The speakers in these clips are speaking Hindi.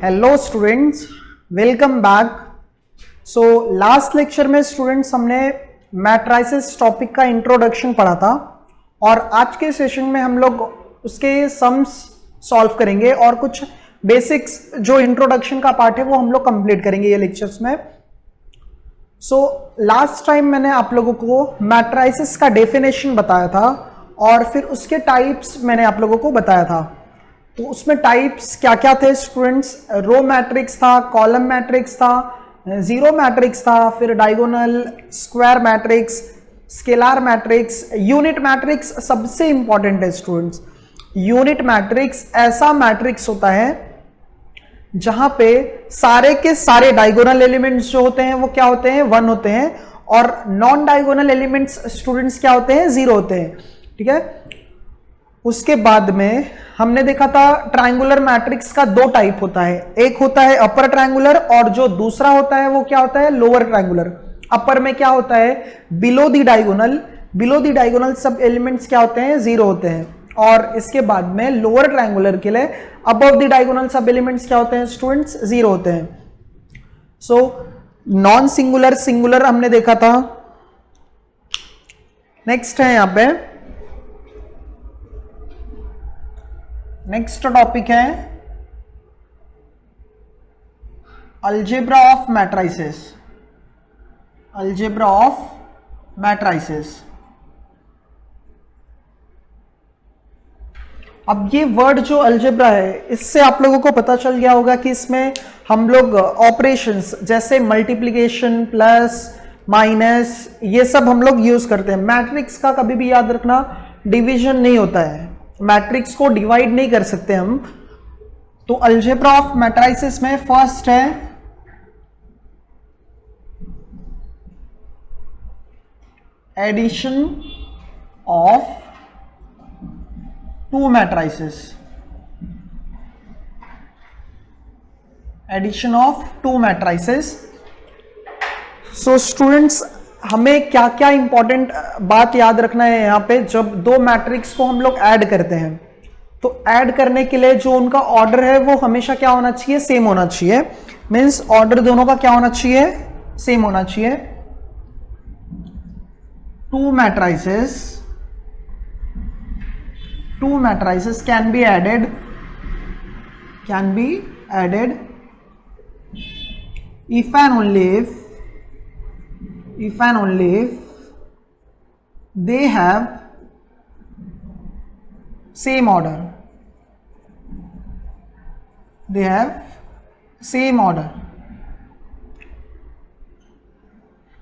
Hello students, welcome back. So last lecture में स्टूडेंट्स हमने मैट्राइसेस टॉपिक का इंट्रोडक्शन पढ़ा था और आज के सेशन में हम लोग उसके सम्स सॉल्व करेंगे और कुछ बेसिक्स जो इंट्रोडक्शन का पार्ट है वो हम लोग कंप्लीट करेंगे ये लेक्चर्स में। सो लास्ट टाइम मैंने आप लोगों को मैट्राइसेस का डेफिनेशन बताया था और फिर उसके टाइप्स मैंने आप लोगों को बताया था। तो उसमें टाइप्स क्या क्या थे स्टूडेंट्स? रो मैट्रिक्स था, कॉलम मैट्रिक्स था, जीरो मैट्रिक्स था, फिर diagonal, square matrix, scalar matrix, unit matrix सबसे इंपॉर्टेंट है स्टूडेंट्स। यूनिट मैट्रिक्स ऐसा मैट्रिक्स होता है जहां पे सारे के सारे डायगोनल एलिमेंट्स जो होते हैं वो क्या होते हैं? 1 होते हैं और नॉन डायगोनल एलिमेंट्स स्टूडेंट्स क्या होते हैं? 0 होते हैं। ठीक है। उसके बाद में हमने देखा था ट्रायंगुलर मैट्रिक्स का 2 टाइप होता है, एक होता है अपर ट्रायंगुलर और जो दूसरा होता है वो क्या होता है? Lower triangular. अपर में क्या होता है? Below the diagonal, below the diagonal सब एलिमेंट्स क्या होते हैं? 0 होते हैं। और इसके बाद में लोअर ट्रायंगुलर के लिए अबव द डायगोनल सब एलिमेंट्स क्या होते हैं स्टूडेंट्स? 0 होते हैं। सो नॉन सिंगुलर, सिंगुलर हमने देखा था। नेक्स्ट है यहां पे, नेक्स्ट टॉपिक है algebra of matrices. Algebra of matrices. अब ये वर्ड जो अलजेब्रा है इससे आप लोगों को पता चल गया होगा कि इसमें हम लोग ऑपरेशंस जैसे मल्टीप्लिकेशन, प्लस, माइनस ये सब हम लोग यूज करते हैं। मैट्रिक्स का कभी भी याद रखना डिवीजन नहीं होता है, मैट्रिक्स को डिवाइड नहीं कर सकते हम। तो अलजेब्रा ऑफ मैट्राइसेस में फर्स्ट है addition of 2 matrices. Addition of 2 matrices. So students हमें क्या क्या इंपॉर्टेंट बात याद रखना है यहाँ पे? जब 2 मैट्रिक्स को हम लोग ऐड करते हैं तो ऐड करने के लिए जो उनका ऑर्डर है वो हमेशा क्या होना चाहिए? सेम होना चाहिए। मींस ऑर्डर दोनों का क्या होना चाहिए? सेम होना चाहिए। 2 matrices can be added, if and only if they have same order. They have same order.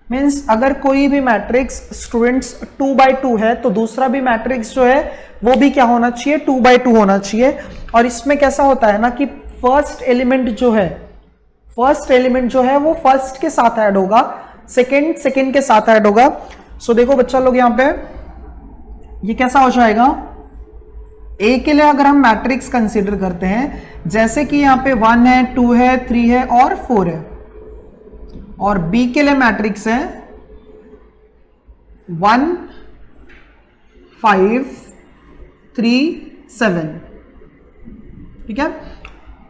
Means अगर कोई भी मैट्रिक्स स्टूडेंट्स 2x2 है तो दूसरा भी मैट्रिक्स जो है वो भी क्या होना चाहिए? 2x2 होना चाहिए। और इसमें कैसा होता है ना कि फर्स्ट एलिमेंट जो है वो फर्स्ट के साथ ऐड होगा, सेकंड के साथ ऐड होगा। सो देखो बच्चा लोग यहां पे ये कैसा हो जाएगा? ए के लिए अगर हम मैट्रिक्स कंसीडर करते हैं जैसे कि यहां पे 1 है, 2 है, 3 है और 4 है, और बी के लिए मैट्रिक्स है 1 5 3 7। ठीक है।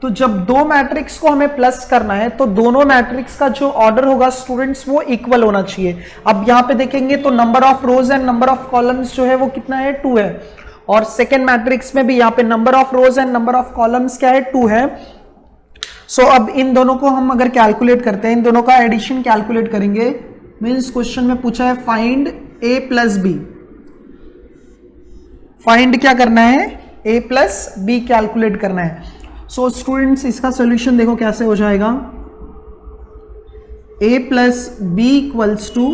तो जब 2 मैट्रिक्स को हमें प्लस करना है तो दोनों मैट्रिक्स का जो ऑर्डर होगा स्टूडेंट्स वो इक्वल होना चाहिए। अब यहां पे देखेंगे तो number of rose and number of columns जो है वो कितना है? 2 है। और सेकेंड मैट्रिक्स में भी यहां पे number of rose and number of columns क्या है? 2 है। सो अब इन दोनों को हम अगर कैलकुलेट करते हैं, इन दोनों का एडिशन कैलकुलेट करेंगे। मींस क्वेश्चन में पूछा है find a plus B. Find क्या करना है? a प्लस बी कैलकुलेट करना है। सो स्टूडेंट्स इसका सोल्यूशन देखो कैसे हो जाएगा। a plus B equals to,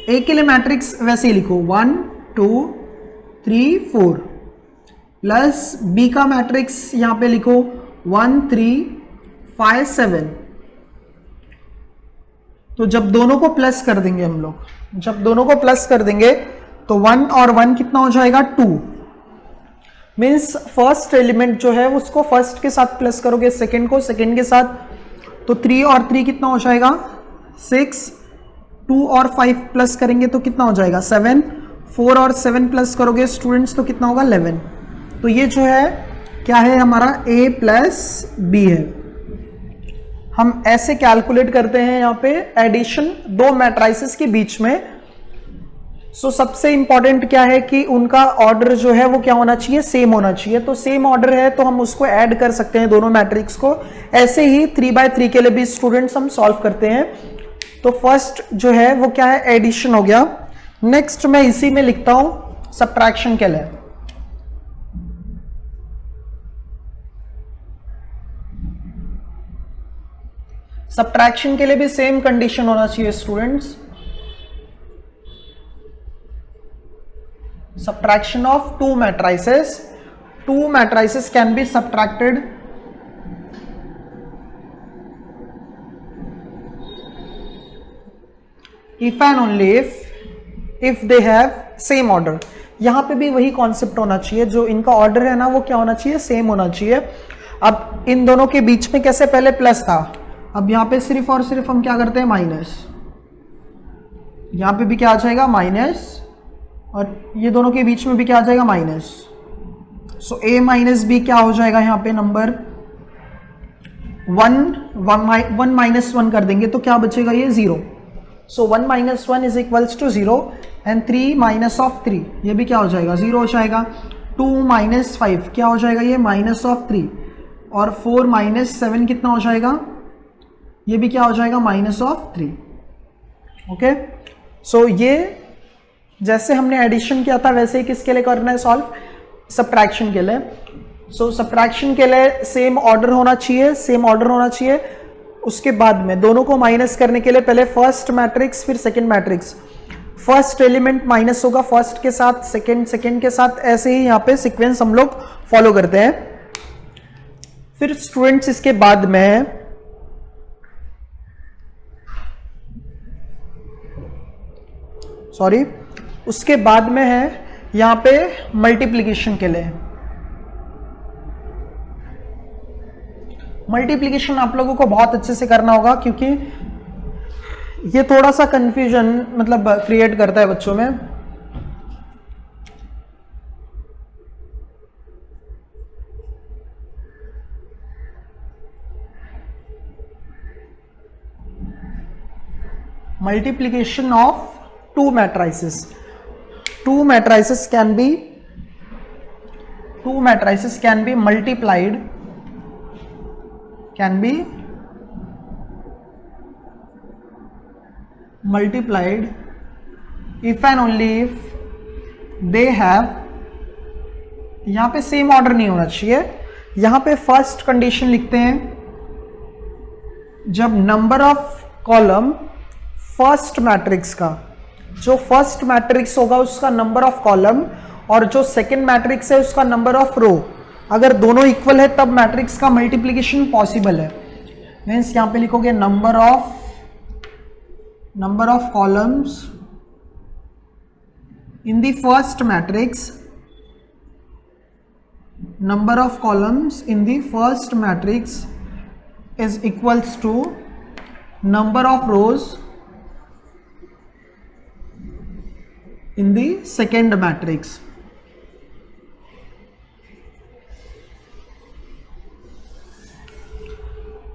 A के लिए मैट्रिक्स वैसे ही लिखो 1 2 3 4, प्लस बी का मैट्रिक्स यहां पे लिखो 1 3 5 7। तो जब दोनों को प्लस कर देंगे हम लोग, तो 1 और 1 कितना हो जाएगा? 2। मीन्स फर्स्ट एलिमेंट जो है उसको फर्स्ट के साथ प्लस करोगे, सेकंड को सेकंड के साथ, तो 3 और 3 कितना हो जाएगा? 6। 2 और 5 प्लस करेंगे तो कितना हो जाएगा? 7। 4 और 7 प्लस करोगे स्टूडेंट्स तो कितना होगा? 11। तो ये जो है क्या है हमारा a प्लस बी है। हम ऐसे कैलकुलेट करते हैं यहाँ पे एडिशन दो मैट्राइसेस के बीच में। सबसे इंपॉर्टेंट क्या है कि उनका ऑर्डर जो है वो क्या होना चाहिए, सेम होना चाहिए। तो सेम ऑर्डर है तो हम उसको ऐड कर सकते हैं दोनों मैट्रिक्स को। ऐसे ही 3x3 के लिए भी स्टूडेंट्स हम सॉल्व करते हैं। तो फर्स्ट जो है वो क्या है, एडिशन हो गया। नेक्स्ट मैं इसी में लिखता हूं सब्ट्रैक्शन के लिए। सब्ट्रैक्शन के लिए भी सेम कंडीशन होना चाहिए students. Subtraction of two matrices. Two matrices can be subtracted if and only if they have same order. यहां पे भी वही कॉन्सेप्ट होना चाहिए, जो इनका ऑर्डर है ना वो क्या होना चाहिए, सेम होना चाहिए। अब इन दोनों के बीच में कैसे पहले प्लस था, अब यहां पे सिर्फ और सिर्फ हम क्या करते हैं, माइनस। यहां पे भी क्या आ जाएगा, माइनस, और ये दोनों के बीच में भी क्या आ जाएगा, minus. So a minus B क्या हो जाएगा यहाँ पे, नंबर 1 माइनस 1 कर देंगे तो क्या बचेगा, ये 0। So 1 minus 1 is equals to 0 and 3 minus of 3 ये भी क्या हो जाएगा, 0 हो जाएगा। 2 माइनस 5 क्या हो जाएगा, ये माइनस ऑफ 3, और 4 माइनस 7 कितना हो जाएगा, ये भी क्या हो जाएगा, माइनस ऑफ 3। ओके, सो ये जैसे हमने एडिशन किया था वैसे ही किसके लिए करना है सॉल्व, सब्ट्रैक्शन के लिए। सो सब्ट्रैक्शन के लिए सेम ऑर्डर होना चाहिए, सेम ऑर्डर होना चाहिए। उसके बाद में दोनों को माइनस करने के लिए पहले फर्स्ट मैट्रिक्स फिर second matrix. First element minus होगा फर्स्ट के साथ, सेकंड के साथ, ऐसे ही यहाँ पे सीक्वेंस हम लोग फॉलो करते हैं। फिर स्टूडेंट्स इसके बाद में उसके बाद में है यहां पे मल्टीप्लिकेशन के लिए। मल्टीप्लिकेशन आप लोगों को बहुत अच्छे से करना होगा, क्योंकि ये थोड़ा सा कंफ्यूजन मतलब क्रिएट करता है बच्चों में। Multiplication of two matrices. Two matrices can be multiplied, if and only if they have, यहां पे सेम ऑर्डर नहीं होना चाहिए। यहां पे फर्स्ट कंडीशन लिखते हैं, जब number of column first matrix का, जो फर्स्ट मैट्रिक्स होगा उसका नंबर ऑफ कॉलम और जो सेकंड मैट्रिक्स है उसका नंबर ऑफ रो अगर दोनों इक्वल है तब मैट्रिक्स का मल्टीप्लिकेशन पॉसिबल है। मीन्स यहां पे लिखोगे number of columns in the first matrix, number of columns in the first matrix is equals to number of rows in the second matrix.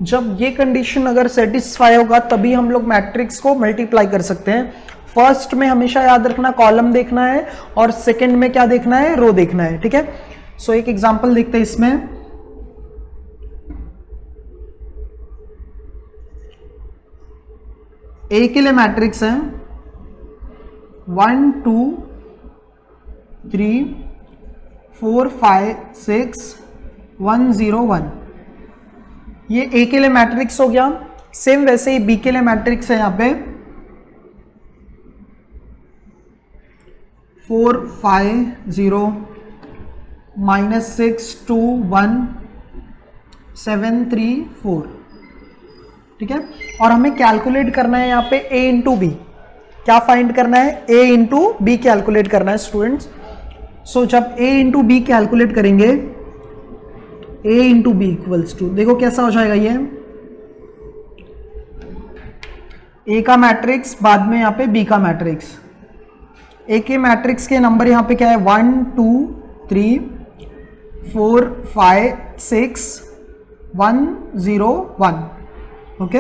जब ये कंडीशन अगर सेटिस्फाई होगा तभी हम लोग मैट्रिक्स को मल्टीप्लाई कर सकते हैं। फर्स्ट में हमेशा याद रखना कॉलम देखना है और सेकंड में क्या देखना है, रो देखना है। ठीक है, सो एक एग्जांपल देखते हैं इसमें। ए के लिए मैट्रिक्स है 1 2 3 4 5 6 1 0 1। ये ए के लिए मैट्रिक्स हो गया। सेम वैसे ही बी के लिए मैट्रिक्स है यहां पे 4 5 0 -6 2 1 7 3 4। ठीक है, और हमें कैलकुलेट करना है यहाँ पे a इंटू बी। क्या फाइंड करना है, a इंटू बी कैलकुलेट करना है स्टूडेंट्स। सो जब a इंटू बी कैलकुलेट करेंगे, a into B equals to, देखो कैसा हो जाएगा ये a का मैट्रिक्स, बाद में यहाँ पे b का मैट्रिक्स। a के मैट्रिक्स के नंबर यहाँ पे क्या है 1 2 3 4 5 6 1 0 1। ओके,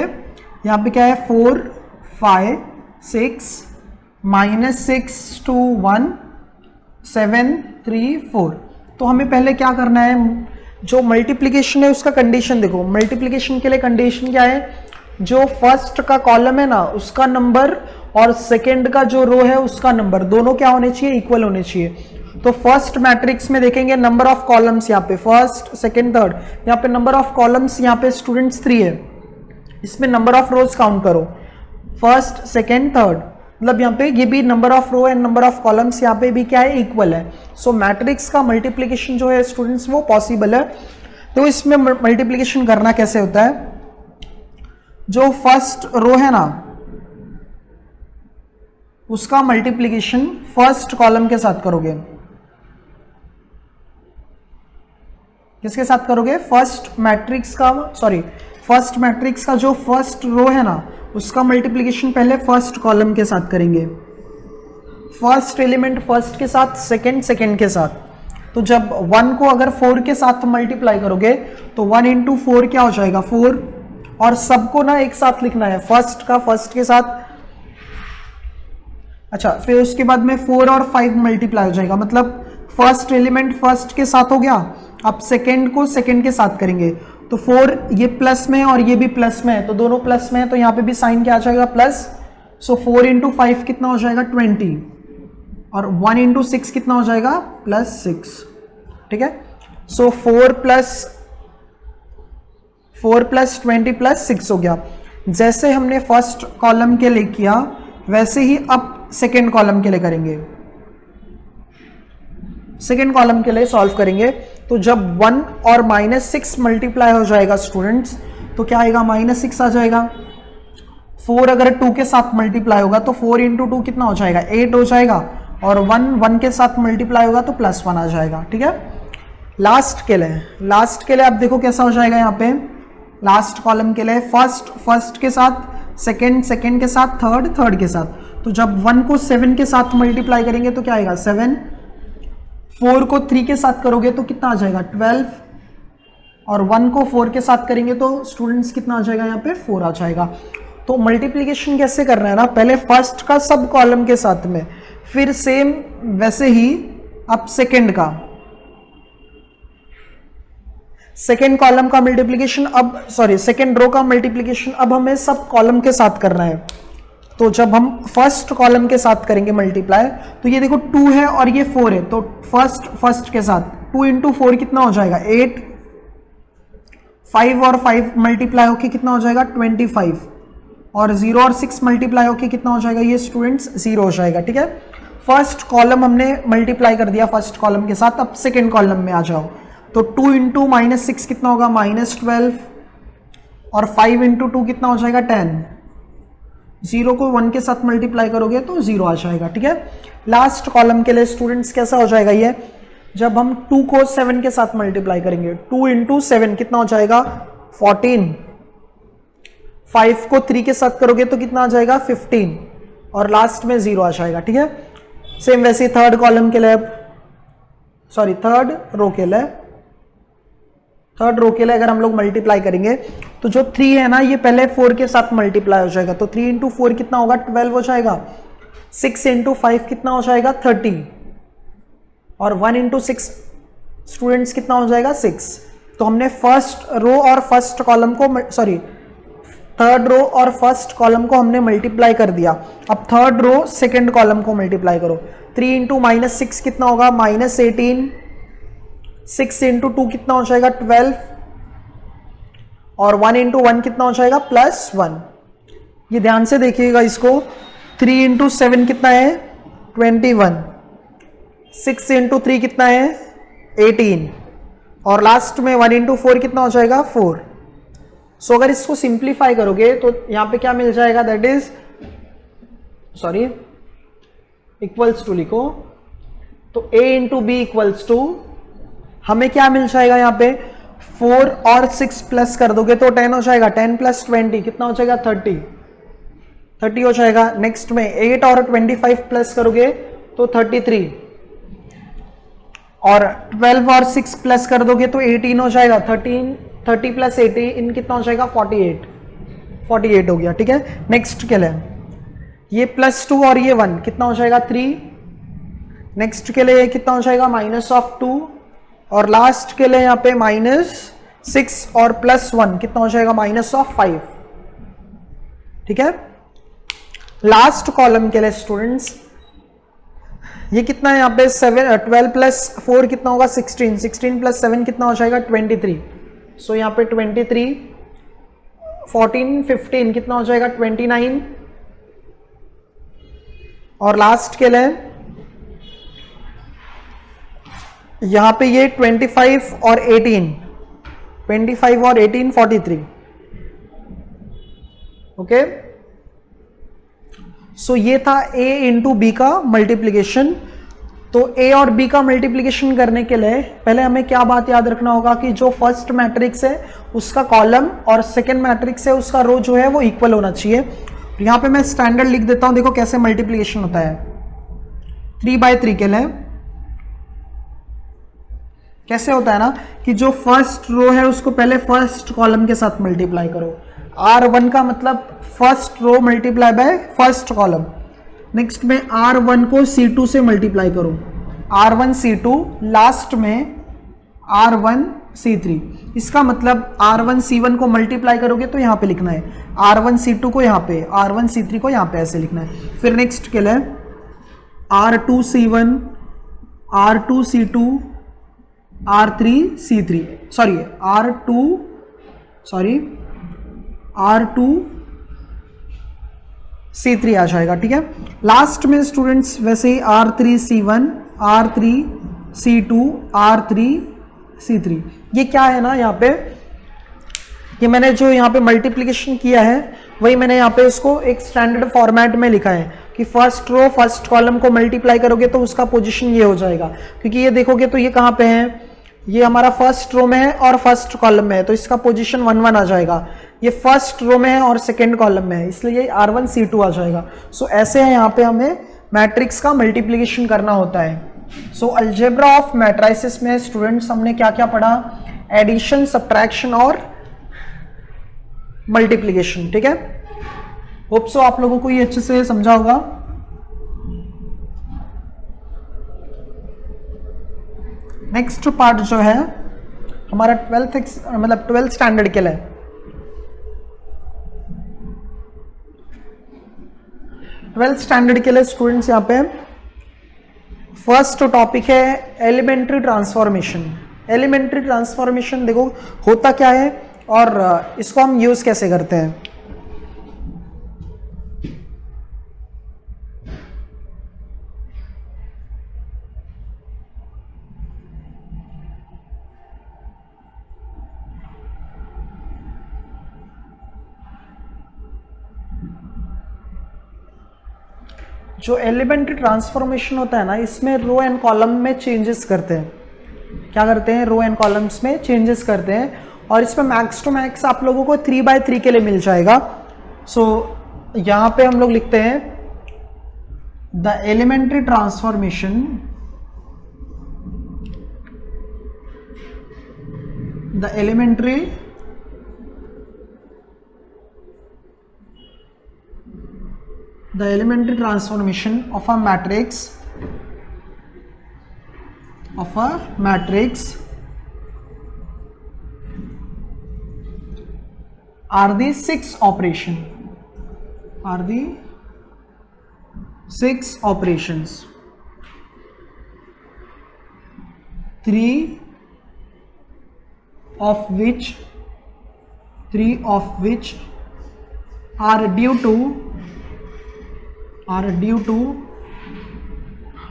यहाँ पे क्या है 4 5 6 -6 2 1 7 3 4। तो हमें पहले क्या करना है, जो मल्टीप्लिकेशन है उसका कंडीशन देखो। मल्टीप्लिकेशन के लिए कंडीशन क्या है, जो फर्स्ट का कॉलम है ना उसका नंबर और सेकंड का जो रो है उसका नंबर दोनों क्या होने चाहिए, इक्वल होने चाहिए। तो फर्स्ट मैट्रिक्स में देखेंगे नंबर ऑफ कॉलम्स, यहाँ पे फर्स्ट सेकंड थर्ड, यहाँ पे नंबर ऑफ कॉलम्स यहाँ पे स्टूडेंट्स 3 है, इसमें नंबर ऑफ रोज काउंट करो, फर्स्ट सेकंड थर्ड, मतलब यहाँ पे ये भी number of row and number of columns यहाँ पे भी क्या है, इक्वल है। सो मैट्रिक्स का मल्टीप्लिकेशन जो है स्टूडेंट्स वो पॉसिबल है। तो इसमें मल्टीप्लिकेशन करना कैसे होता है, जो फर्स्ट रो है ना उसका मल्टीप्लिकेशन फर्स्ट कॉलम के साथ करोगे। किसके साथ करोगे, फर्स्ट मैट्रिक्स का जो फर्स्ट रो है ना उसका मल्टीप्लिकेशन पहले फर्स्ट कॉलम के साथ करेंगे, फर्स्ट एलिमेंट फर्स्ट के साथ, सेकंड सेकंड के साथ। तो जब 1 को अगर 4 के साथ मल्टीप्लाई करोगे तो 1 × 4 क्या हो जाएगा 4, और सबको ना एक साथ लिखना है, फर्स्ट का फर्स्ट के साथ। अच्छा, फिर उसके बाद में 4 और 5 मल्टीप्लाई हो जाएगा, मतलब फर्स्ट एलिमेंट फर्स्ट के साथ हो गया, अब सेकंड को सेकंड के साथ करेंगे। तो 4 ये प्लस में है और ये भी प्लस में है, तो दोनों प्लस में है, तो यहाँ पे भी साइन क्या आ जाएगा प्लस। सो 4 × 5 कितना हो जाएगा 20, और 1 × 6 कितना हो जाएगा +6। ठीक है, सो 4 + 20 + 6 हो गया। जैसे हमने फर्स्ट कॉलम के लिए किया वैसे ही अब सेकेंड कॉलम के लिए करेंगे, सेकेंड कॉलम के लिए सॉल्व करेंगे। तो जब 1 और -6 मल्टीप्लाई हो जाएगा स्टूडेंट्स तो क्या आएगा, -6 आ जाएगा। 4 अगर 2 के साथ मल्टीप्लाई होगा तो 4 × 2 कितना हो जाएगा 8 हो जाएगा, और 1 के साथ मल्टीप्लाई होगा तो +1 आ जाएगा। ठीक है, लास्ट के लिए आप देखो कैसा हो जाएगा। यहाँ पे लास्ट कॉलम के लिए फर्स्ट के साथ, सेकंड के साथ, थर्ड के साथ। तो जब 1 को 7 के साथ मल्टीप्लाई करेंगे तो क्या आएगा 7, 4 को 3 के साथ करोगे तो कितना आ जाएगा 12, और 1 को 4 के साथ करेंगे तो स्टूडेंट्स कितना आ जाएगा यहाँ पे 4 आ जाएगा। तो मल्टीप्लिकेशन कैसे करना है ना, पहले फर्स्ट का सब कॉलम के साथ में, फिर सेम वैसे ही अब सेकंड का, सेकंड कॉलम का मल्टीप्लिकेशन अब सेकंड रो का मल्टीप्लिकेशन अब हमें सब कॉलम के साथ करना है। तो जब हम फर्स्ट कॉलम के साथ करेंगे मल्टीप्लाई, तो ये देखो 2 है और ये 4 है, तो फर्स्ट के साथ 2 × 4 कितना हो जाएगा 8, 5 और 5 मल्टीप्लाई होके कितना हो जाएगा 25, और 0 और 6 मल्टीप्लाई होके कितना हो जाएगा ये स्टूडेंट्स 0 हो जाएगा। ठीक है, फर्स्ट कॉलम हमने मल्टीप्लाई कर दिया फर्स्ट कॉलम के साथ। अब सेकेंड कॉलम में आ जाओ, तो 2 × -6 कितना होगा -12, और 5 × 2 कितना हो जाएगा 10, 0 को 1 के साथ मल्टीप्लाई करोगे तो 0 आ जाएगा। ठीक है, लास्ट कॉलम के लिए स्टूडेंट्स कैसा हो जाएगा ये, जब हम 2 को 7 के साथ मल्टीप्लाई करेंगे, 2 × 7 कितना हो जाएगा 14, 5 को 3 के साथ करोगे तो कितना आ जाएगा 15, और लास्ट में 0 आ जाएगा। ठीक है, सेम वैसे थर्ड कॉलम के लिए, थर्ड रो के लिए अगर हम लोग मल्टीप्लाई करेंगे तो जो 3 है ना ये पहले 4 के साथ मल्टीप्लाई हो जाएगा, तो 3 × 4 कितना होगा 12 हो जाएगा, 6 × 5 कितना हो जाएगा 30, और 1 × 6 स्टूडेंट्स कितना हो जाएगा 6। तो हमने फर्स्ट रो और फर्स्ट कॉलम को थर्ड रो और फर्स्ट कॉलम को हमने मल्टीप्लाई कर दिया। अब थर्ड रो सेकंड कॉलम को मल्टीप्लाई करो, 3 × -6 कितना होगा -18, 6 × 2 कितना हो जाएगा 12, और 1 × 1 कितना हो जाएगा +1। ये ध्यान से देखिएगा इसको, 3 × 7 कितना है 21, 6 × 3 कितना है 18, और लास्ट में 1 × 4 कितना हो जाएगा 4। सो अगर इसको सिंप्लीफाई करोगे तो यहां पे क्या मिल जाएगा, दैट इज इक्वल्स टू लिखो, तो a × b इक्वल्स टू, हमें क्या मिल जाएगा यहाँ पे 4 और 6 प्लस कर दोगे तो 10 हो जाएगा, 10 + 20 कितना हो जाएगा 30 हो जाएगा। नेक्स्ट में 8 और 25 प्लस करोगे तो 33, और 12 और 6 प्लस कर दोगे तो 18 हो जाएगा, 30 + 18 कितना हो जाएगा 48। 48 हो गया, ठीक है। नेक्स्ट के लिए ये +2 और ये 1 कितना हो जाएगा 3। नेक्स्ट के लिए कितना हो जाएगा -2 और लास्ट के लिए यहाँ पे -6 और +1 कितना हो जाएगा -5, ठीक है। लास्ट कॉलम के लिए स्टूडेंट्स ये कितना है यहाँ पे 12 + 4 कितना होगा 16, 16 + 7 कितना हो जाएगा 23। सो यहाँ पे 23, 14, 15 कितना हो जाएगा 29 और लास्ट के लिए यहां पे ये 25 और 18, 25 और 18 43, ओके। सो ये था a इंटू बी का मल्टीप्लीकेशन। तो a और b का मल्टीप्लीकेशन करने के लिए पहले हमें क्या बात याद रखना होगा कि जो फर्स्ट मैट्रिक्स है उसका कॉलम और सेकेंड मैट्रिक्स है उसका रो जो है वो इक्वल होना चाहिए। तो यहां पे मैं स्टैंडर्ड लिख देता हूं, देखो कैसे मल्टीप्लीकेशन होता है। 3/3 के लिए कैसे होता है ना कि जो फर्स्ट रो है उसको पहले फर्स्ट कॉलम के साथ मल्टीप्लाई करो। R1 का मतलब first row multiply by first column. Next में R1 को C2 से मल्टीप्लाई करो, R1 C2, लास्ट में R1 C3। इसका मतलब R1 C1 को मल्टीप्लाई करोगे तो यहाँ पे लिखना है, R1 C2 को यहाँ पे, R1 C3 को यहाँ पे ऐसे लिखना है। फिर नेक्स्ट के लिए R2 C1, R2 C2, R3 C3, R2 C3 आ जाएगा, ठीक है। लास्ट में स्टूडेंट्स वैसे ही R3 C1, R3 C2, R3 C3। ये क्या है ना यहाँ पे, ये मैंने जो यहाँ पे मल्टीप्लिकेशन किया है वही मैंने यहाँ पे उसको एक स्टैंडर्ड फॉर्मेट में लिखा है कि फर्स्ट रो फर्स्ट कॉलम को मल्टीप्लाई करोगे तो उसका पोजीशन ये हो जाएगा। क्योंकि ये देखोगे तो ये कहाँ पे है, ये हमारा फर्स्ट रो में है और फर्स्ट कॉलम में है, तो इसका पोजीशन 1 1 आ जाएगा। ये फर्स्ट रो में है और सेकेंड कॉलम में है, इसलिए R1 C2 आ जाएगा। सो ऐसे है यहाँ पे हमें मैट्रिक्स का मल्टीप्लिकेशन करना होता है। सो अलजेब्रा ऑफ मैट्रिसेस में स्टूडेंट्स हमने क्या क्या पढ़ा, एडिशन, सब्ट्रैक्शन और मल्टीप्लिकेशन, ठीक है। होप सो आप लोगों को ये अच्छे से समझा होगा। नेक्स्ट पार्ट जो है हमारा 12th स्टैंडर्ड के लिए, 12th स्टैंडर्ड के लिए स्टूडेंट्स यहाँ पे फर्स्ट टॉपिक है एलिमेंट्री ट्रांसफॉर्मेशन। एलिमेंट्री ट्रांसफॉर्मेशन देखो होता क्या है और इसको हम यूज कैसे करते हैं। जो एलिमेंट्री ट्रांसफॉर्मेशन होता है ना, इसमें रो एंड कॉलम में चेंजेस करते हैं। क्या करते हैं, रो एंड कॉलम्स में चेंजेस करते हैं और इसमें मैक्स टू मैक्स आप लोगों को 3/3 के लिए मिल जाएगा। सो यहाँ पे हम लोग लिखते हैं the elementary transformation, the elementary transformation of a matrix are the 6 operations, 3 of which are due to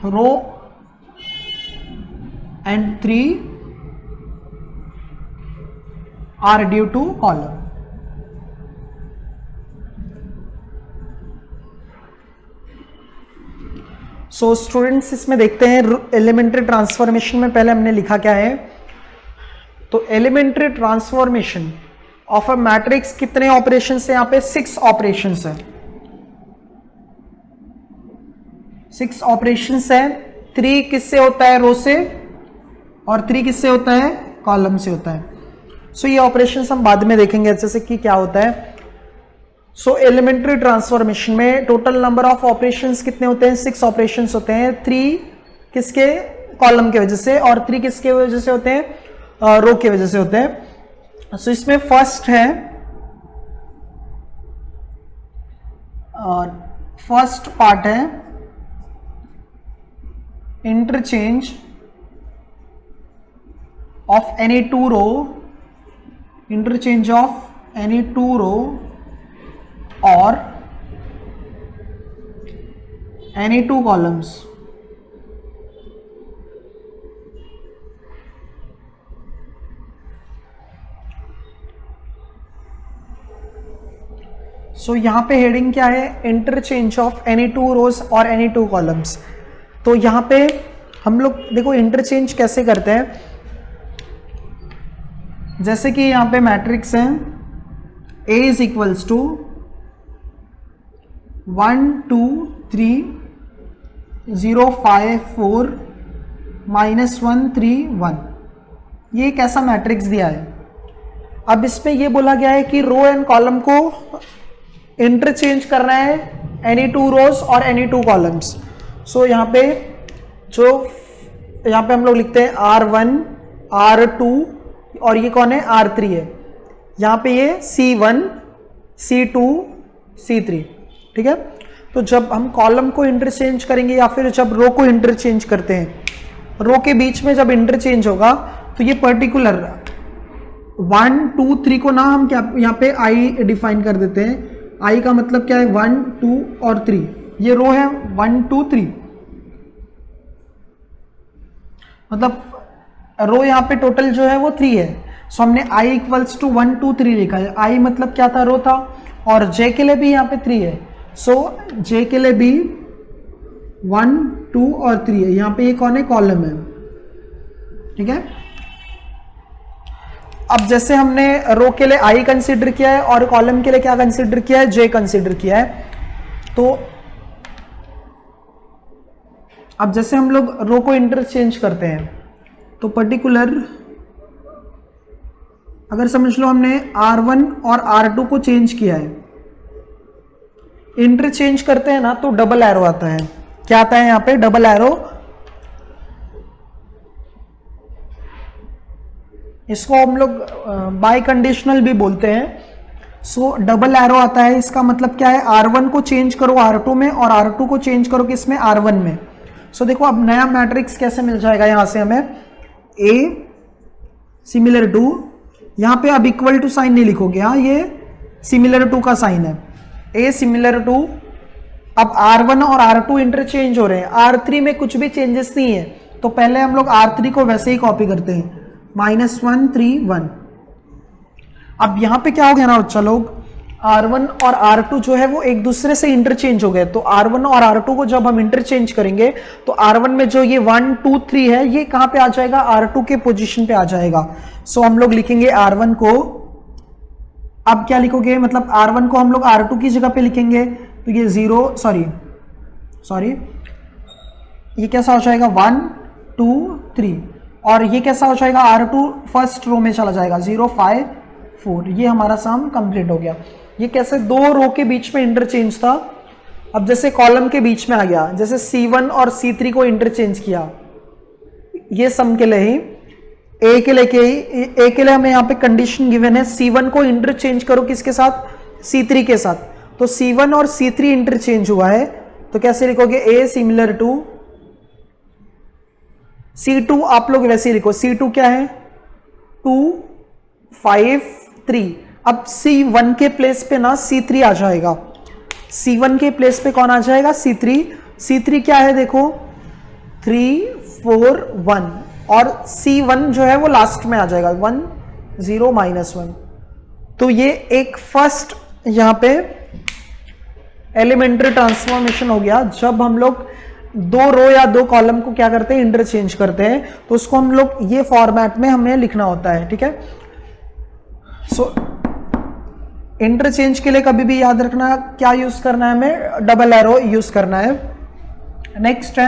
row and 3 are due to column। So students इसमें देखते हैं एलिमेंट्री ट्रांसफॉर्मेशन में पहले हमने लिखा क्या है। तो elementary transformation of a matrix कितने ऑपरेशन है, यहाँ पे 6 ऑपरेशन है। 6 ऑपरेशन है। 3 किससे होता है, रो से, और 3 किससे होता है, कॉलम से होता है। सो ये ऑपरेशन हम बाद में देखेंगे अच्छे से कि क्या होता है। सो एलिमेंट्री ट्रांसफॉर्मेशन में टोटल नंबर ऑफ ऑपरेशंस कितने होते हैं? 6 ऑपरेशंस होते हैं। 3 किसके? कॉलम के वजह से, और 3 किसके वजह से होते हैं? रो के वजह से होते हैं। सो इसमें फर्स्ट है, और फर्स्ट पार्ट है interchange of any two row, interchange of any two row और एनी टू कॉलम्स। सो यहां पे हेडिंग क्या है? Interchange of any two rows और एनी टू कॉलम्स। तो यहां पे हम लोग देखो इंटरचेंज कैसे करते हैं। जैसे कि यहां पे मैट्रिक्स है A इज इक्वल्स टू 1 2 3 0 5 4 -1 3 1। ये एक ऐसा मैट्रिक्स दिया है। अब इसमें ये बोला गया है कि रो एंड कॉलम को इंटरचेंज करना है, एनी टू रोज और एनी टू कॉलम्स। सो यहाँ पे हम लोग लिखते हैं R1 R2 और ये कौन है? R3 है। यहाँ पे ये C1 C2 C3, ठीक है। तो जब हम कॉलम को इंटरचेंज करेंगे या फिर जब रो को इंटरचेंज करते हैं, रो के बीच में जब इंटरचेंज होगा तो ये पर्टिकुलर 1 2 3 को ना हम क्या यहाँ पे I डिफाइन कर देते हैं। I का मतलब क्या है? 1 2 और 3। ये रो है 1 2 3, मतलब रो यहाँ पे टोटल जो है वो 3 है। सो हमने I इक्वल्स टू 1 2 3 लिखा है। I मतलब क्या था? रो था। और J के लिए भी यहाँ पे 3 है। सो J के लिए भी 1 2 और 3 है। यहाँ पे ये कौन है? कॉलम है, ठीक है। अब जैसे हमने रो के लिए I कंसीडर किया है और कॉलम के लिए क्या कंसीडर किया है? J कंसीडर किया है। तो अब जैसे हम लोग रो को इंटरचेंज करते हैं तो पर्टिकुलर अगर समझ लो हमने R1 और R2 को चेंज किया है, इंटरचेंज करते हैं ना, तो डबल एरो आता है। क्या आता है यहाँ पे? Double arrow. इसको हम लोग बाई कंडीशनल भी बोलते हैं। सो डबल एरो आता है, इसका मतलब क्या है? R1 को चेंज करो R2 में और R2 को चेंज करो किसमें? R1 में। सो देखो अब नया मैट्रिक्स कैसे मिल जाएगा यहां से हमें? A सिमिलर टू, यहां पे अब इक्वल टू साइन नहीं लिखोगे, हाँ, ये सिमिलर टू का साइन है। A सिमिलर टू, अब R1 और R2 इंटरचेंज हो रहे हैं, R3 में कुछ भी चेंजेस नहीं है, तो पहले हम लोग R3 को वैसे ही कॉपी करते हैं, -1 3 1। अब यहां पे क्या हो गया ना बच्चा लोग? R1 और R2 जो है वो एक दूसरे से इंटरचेंज हो गए। तो R1 और R2 को जब हम इंटरचेंज करेंगे तो R1 में जो ये 1 2 3 है ये कहां पे आ जाएगा? R2 के पोजीशन पे आ जाएगा। सो हम लोग लिखेंगे R1 को, अब क्या लिखोगे? मतलब R1 को हम लोग R2 की जगह पे लिखेंगे, तो ये 0 सॉरी ये कैसा हो जाएगा? 1 2 3। और ये कैसा हो जाएगा? R2 फर्स्ट रो में चला जाएगा, 0 5 4। ये हमारा सम कंप्लीट हो गया। ये कैसे? दो रो के बीच में इंटरचेंज था, अब जैसे कॉलम के बीच में आ गया, जैसे C1 और C3 को इंटरचेंज किया, ये सम के लिए ही ए के लिए हमें यहाँ पे कंडीशन गिवन है, C1 को इंटरचेंज करो किसके साथ? C3 के साथ। तो C1 और C3 इंटरचेंज हुआ है, तो कैसे लिखोगे? A सिमिलर टू C2, आप लोग वैसे ही लिखो। C2 क्या है? 2 5 3। अब C1 के प्लेस पे ना C3 आ जाएगा। C1 के प्लेस पे कौन आ जाएगा? C3। C3 क्या है? देखो 3 4 1, और C1 जो है वो लास्ट में आ जाएगा, 1 0 -1। तो ये एक फर्स्ट यहां पे एलिमेंट्री ट्रांसफॉर्मेशन हो गया। जब हम लोग दो रो या दो कॉलम को क्या करते हैं? इंटरचेंज करते हैं, तो उसको हम लोग ये फॉर्मेट में हमें लिखना होता है, ठीक है। सो इंटरचेंज के लिए कभी भी याद रखना क्या यूज करना है? हमें डबल एरो यूज करना है। नेक्स्ट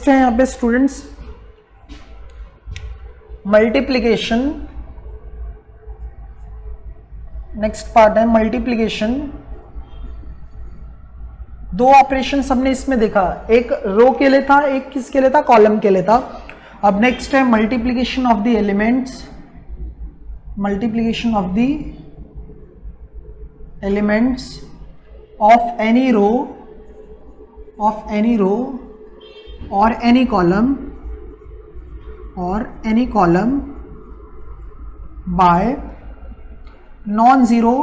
है यहां पे स्टूडेंट्स मल्टीप्लीकेशन, नेक्स्ट पार्ट है मल्टीप्लीकेशन। दो ऑपरेशन हमने इसमें देखा, एक रो के लिए था, एक किसके लिए था, कॉलम के लिए था। अब नेक्स्ट है multiplication of the elements, multiplication of the elements of any row और any column by non zero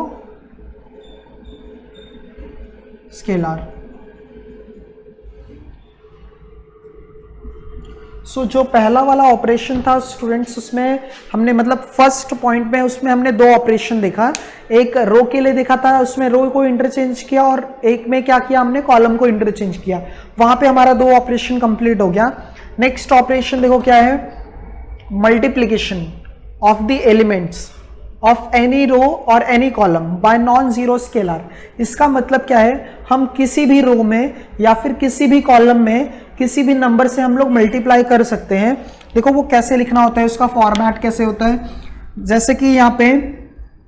scalar. So जो पहला वाला ऑपरेशन था स्टूडेंट्स, उसमें हमने मतलब फर्स्ट पॉइंट में उसमें हमने दो ऑपरेशन देखा। एक रो के लिए देखा था, उसमें रो को इंटरचेंज किया, और एक में क्या किया हमने, कॉलम को इंटरचेंज किया। वहां पे हमारा दो ऑपरेशन कंप्लीट हो गया। नेक्स्ट ऑपरेशन देखो क्या है, multiplication of the elements of any row और any column by non zero scalar. इसका मतलब क्या है, हम किसी भी रो में या फिर किसी भी कॉलम में किसी भी नंबर से हम लोग मल्टीप्लाई कर सकते हैं। देखो वो कैसे लिखना होता है, उसका फॉर्मेट कैसे होता है। जैसे कि यहाँ पे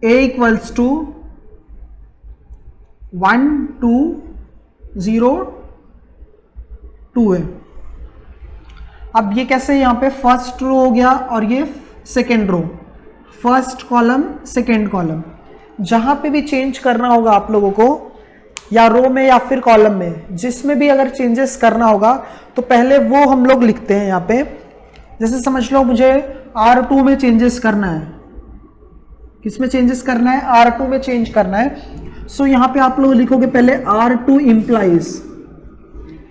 a इक्वल्स टू 1 2 0 2 है। अब ये कैसे, यहाँ पे फर्स्ट रो हो गया और ये second row, first column second column. जहां पे भी चेंज करना होगा आप लोगों को, या रो में या फिर कॉलम में, जिसमें भी अगर चेंजेस करना होगा तो पहले वो हम लोग लिखते हैं। यहाँ पे जैसे समझ लो मुझे R2 में चेंजेस करना है, किसमें चेंजेस करना है, R2 में चेंज करना है। सो यहाँ पे आप लोग लिखोगे पहले R2 इंप्लाइज,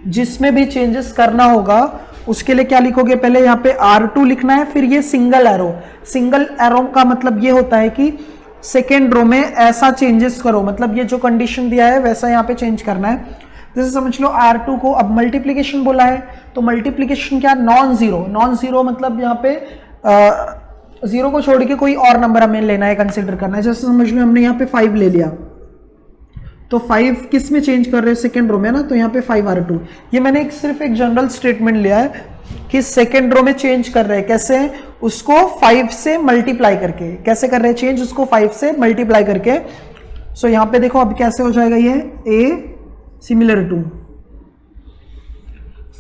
जिसमें भी चेंजेस करना होगा उसके लिए क्या लिखोगे, पहले यहाँ पे R2 लिखना है, फिर ये सिंगल एरो। सिंगल एरो का मतलब ये होता है कि सेकेंड रो में ऐसा चेंजेस करो, मतलब ये जो कंडीशन दिया है वैसा यहाँ पे चेंज करना है। जैसे समझ लो R2 को अब मल्टीप्लीकेशन बोला है, तो मल्टीप्लीकेशन क्या, नॉन जीरो। नॉन जीरो मतलब यहाँ पे जीरो को छोड़ के कोई और नंबर हमें लेना है, कंसिडर करना है। जैसे समझ लो हमने यहाँ पे 5 ले लिया, तो 5 किस में चेंज कर रहे हैं, सेकेंड रो में ना, तो यहाँ पे 5R2। ये मैंने सिर्फ एक जनरल स्टेटमेंट लिया है कि सेकेंड रो में चेंज कर रहे हैं, कैसे, उसको 5 से मल्टीप्लाई करके। कैसे कर रहे हैं चेंज, उसको 5 से मल्टीप्लाई करके। सो यहाँ पे देखो अब कैसे हो जाएगा ये, a similar to,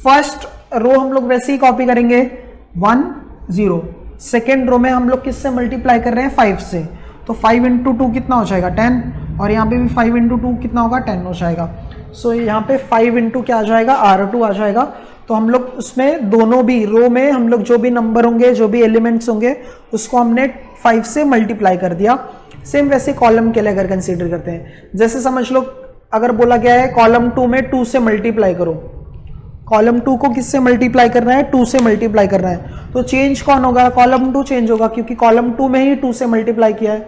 first row हम लोग वैसे ही कॉपी करेंगे 1 0, सेकेंड रो में हम लोग किससे मल्टीप्लाई कर रहे हैं, 5 से, तो 5 इंटू 2 कितना हो जाएगा, 10, और यहाँ पे भी 5 इंटू 2 कितना होगा, 10 हो जाएगा। सो यहाँ पे 5 इंटू क्या आ जाएगा, R2 आ जाएगा। तो हम लोग उसमें दोनों भी रो में हम लोग जो भी नंबर होंगे, जो भी एलिमेंट्स होंगे, उसको हमने 5 से मल्टीप्लाई कर दिया। सेम वैसे कॉलम के लिए अगर कंसीडर करते हैं, जैसे समझ लो अगर बोला गया है कॉलम 2 में 2 से मल्टीप्लाई करो, कॉलम 2 को किससे मल्टीप्लाई करना है, 2 से मल्टीप्लाई करना है, तो चेंज कौन होगा, कॉलम 2 चेंज होगा, क्योंकि कॉलम 2 में ही 2 से मल्टीप्लाई किया है।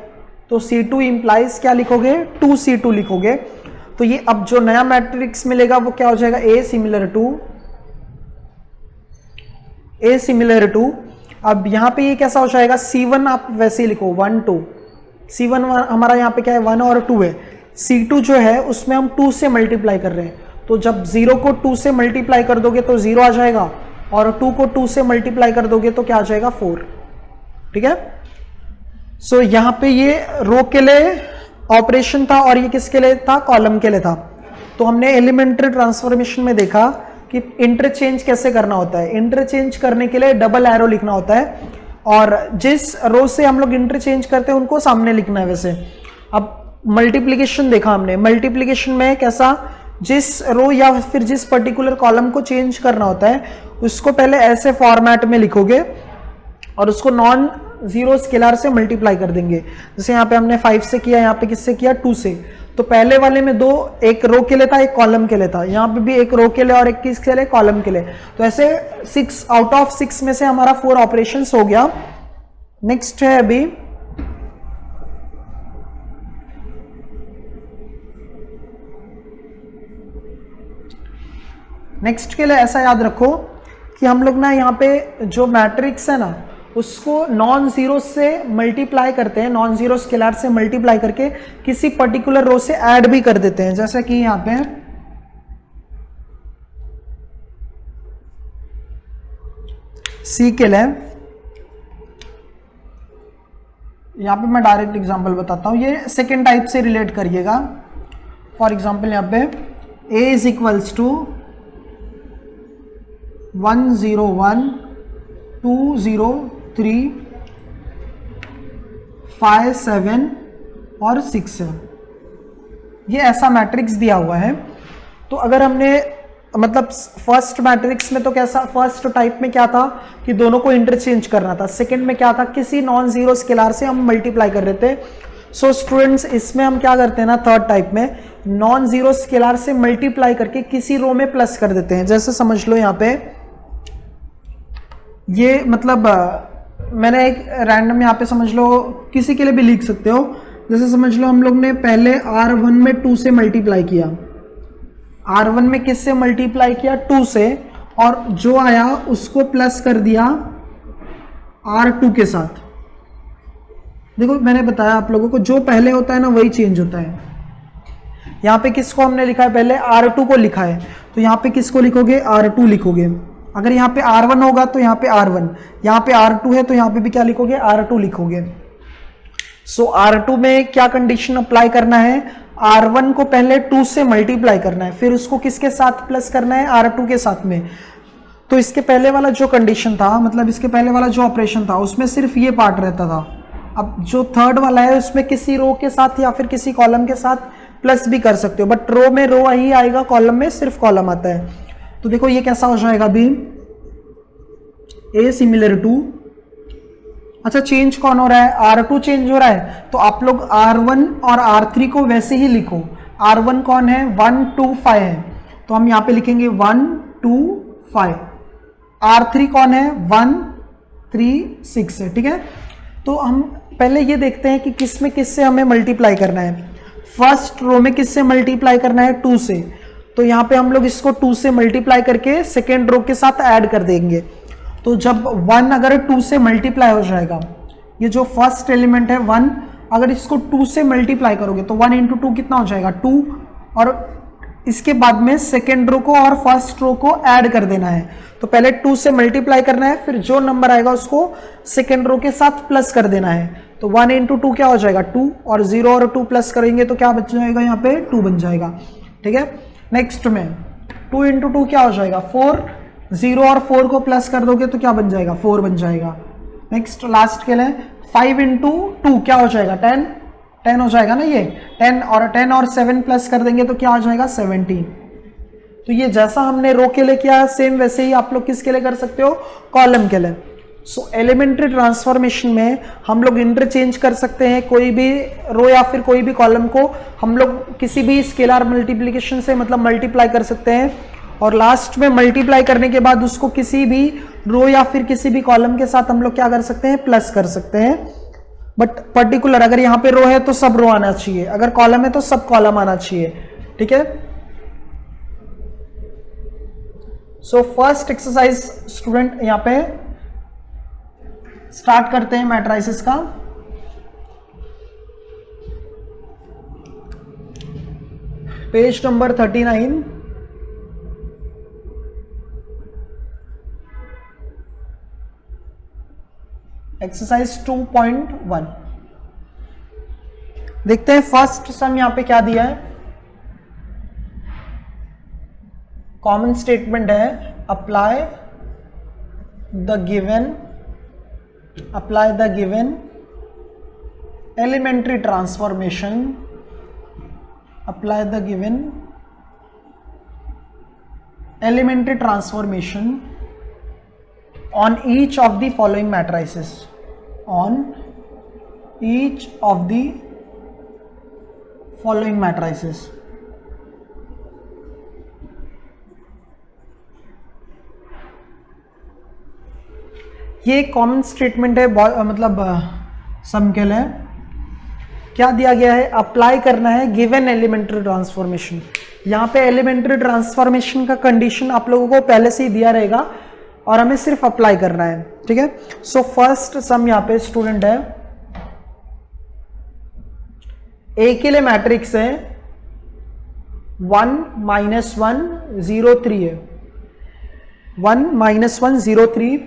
तो C2 इंप्लाइज क्या लिखोगे, 2C2 लिखोगे। तो ये अब जो नया मैट्रिक्स मिलेगा वो क्या हो जाएगा, A सिमिलर टू। अब यहाँ पे ये कैसा हो जाएगा, C1 आप वैसे ही लिखो 1 2, C1 हमारा यहाँ पे क्या है, 1 और 2 है। C2 जो है उसमें हम 2 से मल्टीप्लाई कर रहे हैं, तो जब 0 को 2 से मल्टीप्लाई कर दोगे तो 0 आ जाएगा, और 2 को 2 से मल्टीप्लाई कर दोगे तो क्या आ जाएगा, 4। ठीक है। सो यहाँ पे ये रो के लिए ऑपरेशन था और ये किसके लिए था, कॉलम के लिए था। तो हमने एलिमेंट्री ट्रांसफॉर्मेशन में देखा कि इंटरचेंज कैसे करना होता है। इंटरचेंज करने के लिए डबल एरो लिखना होता है, और जिस रो से हम लोग इंटरचेंज करते हैं उनको सामने लिखना है। वैसे अब मल्टीप्लीकेशन देखा हमने, मल्टीप्लीकेशन में कैसा, जिस रो या फिर जिस पर्टिकुलर कॉलम को चेंज करना होता है उसको पहले ऐसे फॉर्मेट में लिखोगे और उसको नॉन जीरो स्केलर से मल्टीप्लाई कर देंगे। जैसे यहाँ पे हमने 5 से किया, यहाँ पे किससे किया, 2 से। तो पहले वाले में दो, एक रो के लिए था, एक कॉलम के लिए था। यहाँ पे भी एक रो के लिए और एक किसके लिए, कॉलम के लिए। तो ऐसे 6 आउट ऑफ 6 में से हमारा 4 ऑपरेशंस हो गया। नेक्स्ट है अभी नेक्स्ट के लिए ऐसा याद रखो कि हम लोग ना यहाँ पे जो मैट्रिक्स है ना उसको नॉन जीरो से मल्टीप्लाई करते हैं, नॉन जीरो स्केलर से मल्टीप्लाई करके किसी पर्टिकुलर रो से ऐड भी कर देते हैं। जैसे कि यहाँ पे सी के लिए यहाँ पे मैं डायरेक्ट एग्जांपल बताता हूँ, ये सेकेंड टाइप से रिलेट करिएगा। फॉर एग्जांपल यहाँ पे a इज इक्वल्स टू 101 203 5 7 और 6 है, ये ऐसा मैट्रिक्स दिया हुआ है। तो अगर हमने मतलब फर्स्ट मैट्रिक्स में तो कैसा, फर्स्ट टाइप में क्या था कि दोनों को इंटरचेंज करना था, सेकंड में क्या था किसी नॉन जीरो स्केलर से हम मल्टीप्लाई कर रहे थे। सो स्टूडेंट्स इसमें हम क्या करते हैं ना, थर्ड टाइप में नॉन जीरो स्केलर से मल्टीप्लाई करके किसी रो में प्लस कर देते हैं। जैसे समझ लो यहाँ पे ये मतलब मैंने एक रैंडम यहाँ पे समझ लो, किसी के लिए भी लिख सकते हो। जैसे समझ लो हम लोग ने पहले R1 में 2 से मल्टीप्लाई किया, R1 में किससे मल्टीप्लाई किया 2 से, और जो आया उसको प्लस कर दिया R2 के साथ। देखो मैंने बताया आप लोगों को, जो पहले होता है ना वही चेंज होता है। यहाँ पे किसको हमने लिखा है, पहले R2 को लिखा है, तो यहाँ पे किसको लिखोगे R2 लिखोगे। अगर यहाँ पे R1 होगा तो यहाँ पे R1, यहाँ पे R2 है तो यहाँ पे भी क्या लिखोगे R2 लिखोगे। सो R2 में क्या कंडीशन अप्लाई करना है, R1 को पहले 2 से मल्टीप्लाई करना है, फिर उसको किसके साथ प्लस करना है R2 के साथ में। तो इसके पहले वाला जो कंडीशन था, मतलब इसके पहले वाला जो ऑपरेशन था उसमें सिर्फ ये पार्ट रहता था। अब जो थर्ड वाला है उसमें किसी रो के साथ या फिर किसी कॉलम के साथ प्लस भी कर सकते हो, बट रो में रो ही आएगा, कॉलम में सिर्फ कॉलम आता है। तो देखो ये कैसा हो जाएगा अभी, A सिमिलर टू, अच्छा चेंज कौन हो रहा है, R2 चेंज हो रहा है, तो आप लोग R1 और R3 को वैसे ही लिखो। R1 कौन है 1 2 5 है, तो हम यहाँ पे लिखेंगे 1 2 5। R3 कौन है 1 3 6 है, ठीक है। तो हम पहले ये देखते हैं कि किस में किससे हमें मल्टीप्लाई करना है। फर्स्ट रो में किससे मल्टीप्लाई करना है 2 से, तो यहाँ पे हम लोग इसको 2 से मल्टीप्लाई करके सेकेंड रो के साथ ऐड कर देंगे। तो जब 1 अगर 2 से मल्टीप्लाई हो जाएगा, ये जो फर्स्ट एलिमेंट है 1, अगर इसको 2 से मल्टीप्लाई करोगे तो 1 इंटू 2 कितना हो जाएगा 2, और इसके बाद में सेकेंड रो को और फर्स्ट रो को ऐड कर देना है। तो पहले 2 से मल्टीप्लाई करना है, फिर जो नंबर आएगा उसको सेकेंड रो के साथ प्लस कर देना है। तो 1 इंटू 2 क्या हो जाएगा 2, और 0 और 2 प्लस करेंगे तो क्या बच जाएगा यहाँ पे 2 बन जाएगा, ठीक है। नेक्स्ट में 2 इंटू 2 क्या हो जाएगा 4, 0 और 4 को प्लस कर दोगे तो क्या बन जाएगा 4 बन जाएगा। नेक्स्ट लास्ट के लिए 5 इंटू 2 क्या हो जाएगा 10, 10 हो जाएगा ना, ये 10 और 7 प्लस कर देंगे तो क्या हो जाएगा 17। तो ये जैसा हमने रो के लिए किया सेम वैसे ही आप लोग किसके लिए कर सकते हो, कॉलम के लिए। सो एलिमेंट्री ट्रांसफॉर्मेशन में हम लोग इंटरचेंज कर सकते हैं, कोई भी रो या फिर कोई भी कॉलम को हम लोग किसी भी स्केलर मल्टीप्लिकेशन से मतलब मल्टीप्लाई कर सकते हैं, और लास्ट में मल्टीप्लाई करने के बाद उसको किसी भी रो या फिर किसी भी कॉलम के साथ हम लोग क्या कर सकते हैं, प्लस कर सकते हैं। बट पर्टिकुलर अगर यहाँ पे रो है तो सब रो आना चाहिए, अगर कॉलम है तो सब कॉलम आना चाहिए, ठीक है। सो फर्स्ट एक्सरसाइज स्टूडेंट यहाँ पे स्टार्ट करते हैं मैट्रिसेस का। Page number 39। एक्सरसाइज 2.1 देखते हैं। फर्स्ट सम यहां पे क्या दिया है, कॉमन स्टेटमेंट है, apply the given elementary transformation, apply the given elementary transformation on each of the following matrices, on each of the following matrices। ये कॉमन स्टेटमेंट है, मतलब सम के लिए क्या दिया गया है, अप्लाई करना है गिवन एलिमेंट्री ट्रांसफॉर्मेशन। यहाँ पे एलिमेंट्री ट्रांसफॉर्मेशन का कंडीशन आप लोगों को पहले से ही दिया रहेगा और हमें सिर्फ अप्लाई करना है, ठीक है। सो फर्स्ट सम यहाँ पे स्टूडेंट है, ए के लिए मैट्रिक्स है 1 -1 0 3 है, 1 -1 0 3,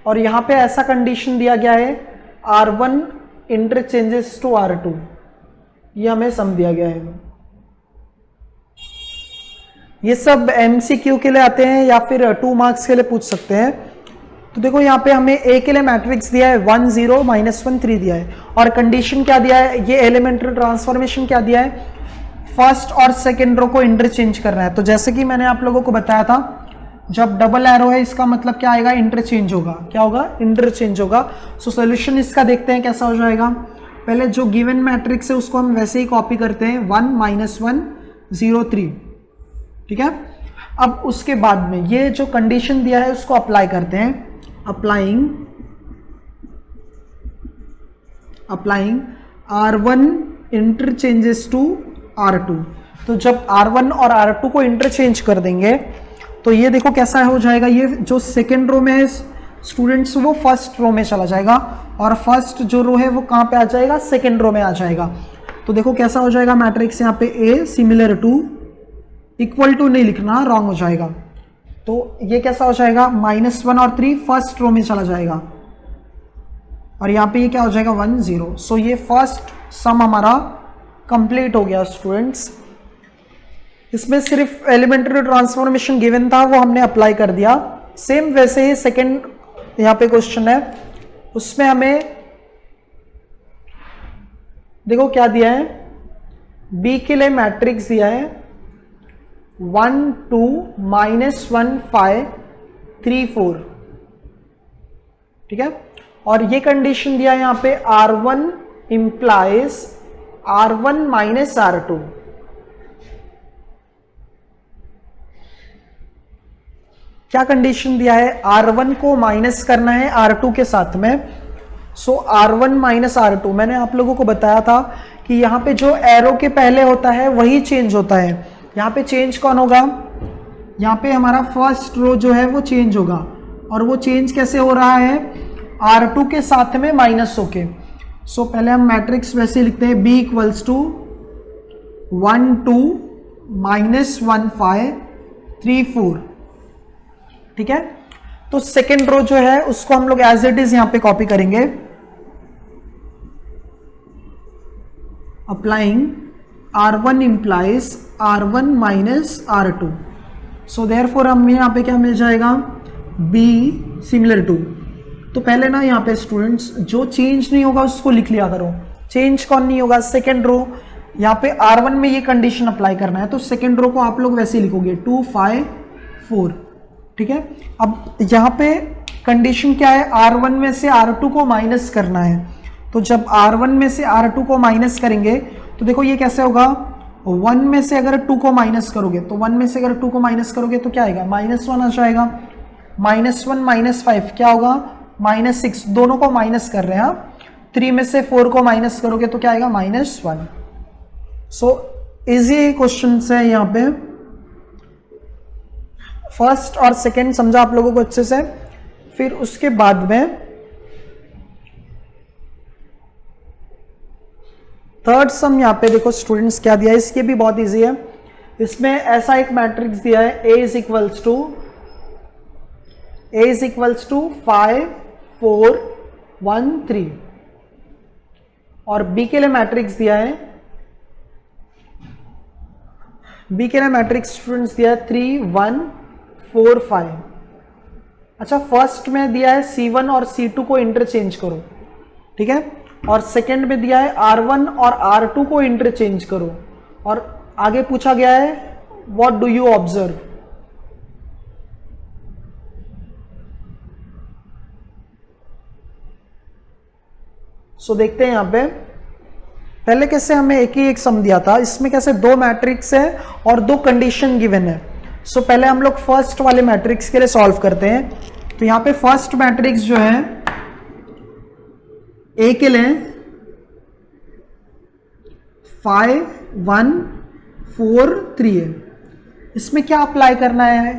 और यहाँ पे ऐसा कंडीशन दिया गया है R1 इंटरचेंजेस टू R2, ये हमें सम दिया गया है। ये सब MCQ के लिए आते हैं या फिर 2 मार्क्स के लिए पूछ सकते हैं। तो देखो यहाँ पे हमें A के लिए मैट्रिक्स दिया है 1 0 -1 3 दिया है, और कंडीशन क्या दिया है, ये एलिमेंट्री ट्रांसफॉर्मेशन क्या दिया है, फर्स्ट और सेकेंड रो को इंटरचेंज करना है। तो जैसे कि मैंने आप लोगों को बताया था, जब डबल एरो है इसका मतलब क्या आएगा, इंटरचेंज होगा। क्या होगा, इंटरचेंज होगा। सो सोल्यूशन इसका देखते हैं कैसा हो जाएगा। पहले जो गिवन मैट्रिक्स है उसको हम वैसे ही कॉपी करते हैं, 1 -1 0 3, ठीक है। अब उसके बाद में ये जो कंडीशन दिया है उसको अप्लाई करते हैं। Applying R1 interchanges to R2। तो जब R1 और R2 को इंटरचेंज कर देंगे तो ये देखो कैसा हो जाएगा, ये जो सेकेंड रो में है स्टूडेंट्स वो फर्स्ट रो में चला जाएगा, और फर्स्ट जो रो है वो कहाँ पे आ जाएगा, सेकेंड रो में आ जाएगा। तो देखो कैसा हो जाएगा मैट्रिक्स, यहाँ पे A similar to, equal to नहीं लिखना, रॉन्ग हो जाएगा। तो ये कैसा हो जाएगा, -1 और 3 फर्स्ट रो में चला जाएगा, और यहाँ पे ये क्या हो जाएगा 1 0। सो ये फर्स्ट सम हमारा कंप्लीट हो गया स्टूडेंट्स। इसमें सिर्फ एलिमेंट्री ट्रांसफॉर्मेशन गिवन था, वो हमने अप्लाई कर दिया। सेम वैसे ही सेकंड यहाँ पे क्वेश्चन है, उसमें हमें देखो क्या दिया है, B के लिए मैट्रिक्स दिया है 1 2 -1 5 3 4, ठीक है। और ये कंडीशन दिया है यहाँ पे R1 इंप्लाइज R1 - R2। क्या कंडीशन दिया है, R1 को माइनस करना है R2 के साथ में। सो R1 - R2 मैंने आप लोगों को बताया था कि यहाँ पे जो एरो के पहले होता है वही चेंज होता है। यहाँ पे चेंज कौन होगा, यहाँ पे हमारा फर्स्ट रो जो है वो चेंज होगा, और वो चेंज कैसे हो रहा है, R2 के साथ में माइनस होके। सो पहले हम मैट्रिक्स वैसे लिखते हैं, B = 1 2 -1 5 3 4, ठीक है। तो सेकेंड रो जो है उसको हम लोग एज इट इज यहां पे कॉपी करेंगे। Applying R1 implies R1 - R2। So therefore हमें यहां पे क्या मिल जाएगा, B सिमिलर टू। तो पहले ना यहाँ पे स्टूडेंट्स जो चेंज नहीं होगा उसको लिख लिया करो। चेंज कौन नहीं होगा, सेकेंड रो। यहाँ पे R1 में ये कंडीशन अप्लाई करना है, तो सेकेंड रो को आप लोग वैसे ही लिखोगे 2 5 4, ठीक है। अब यहाँ पे कंडीशन क्या है, R1 में से R2 को माइनस करना है। तो जब R1 में से R2 को माइनस करेंगे तो देखो ये कैसे होगा, 1 में से अगर 2 को माइनस करोगे, तो 1 में से अगर 2 को माइनस करोगे तो क्या आएगा, -1 आ जाएगा। -1 - 5 क्या होगा, -6। दोनों को माइनस कर रहे हैं। 3 में से 4 को माइनस करोगे तो क्या आएगा, -1। सो इजी क्वेश्चन है यहाँ पे। फर्स्ट और सेकंड समझा आप लोगों को अच्छे से। फिर उसके बाद में थर्ड सम यहाँ पे देखो स्टूडेंट्स क्या दिया है, इसके भी बहुत इजी है। इसमें ऐसा एक मैट्रिक्स दिया है, A = 5 4 1 3, और B के लिए मैट्रिक्स दिया है, B के लिए मैट्रिक्स स्टूडेंट्स दिया है 3 1 4 5। अच्छा, फर्स्ट में दिया है C1 और C2 को इंटरचेंज करो, ठीक है। और सेकंड में दिया है R1 और R2 को इंटरचेंज करो, और आगे पूछा गया है व्हाट डू यू ऑब्जर्व। सो देखते हैं यहां पे पहले कैसे हमें एक सम दिया था, इसमें कैसे 2 मैट्रिक्स है और 2 कंडीशन गिवन है। सो पहले हम लोग फर्स्ट वाले मैट्रिक्स के लिए सॉल्व करते हैं। तो यहां पे फर्स्ट मैट्रिक्स जो है A के लिए 5 1 4 3 है। इसमें क्या अप्लाई करना है,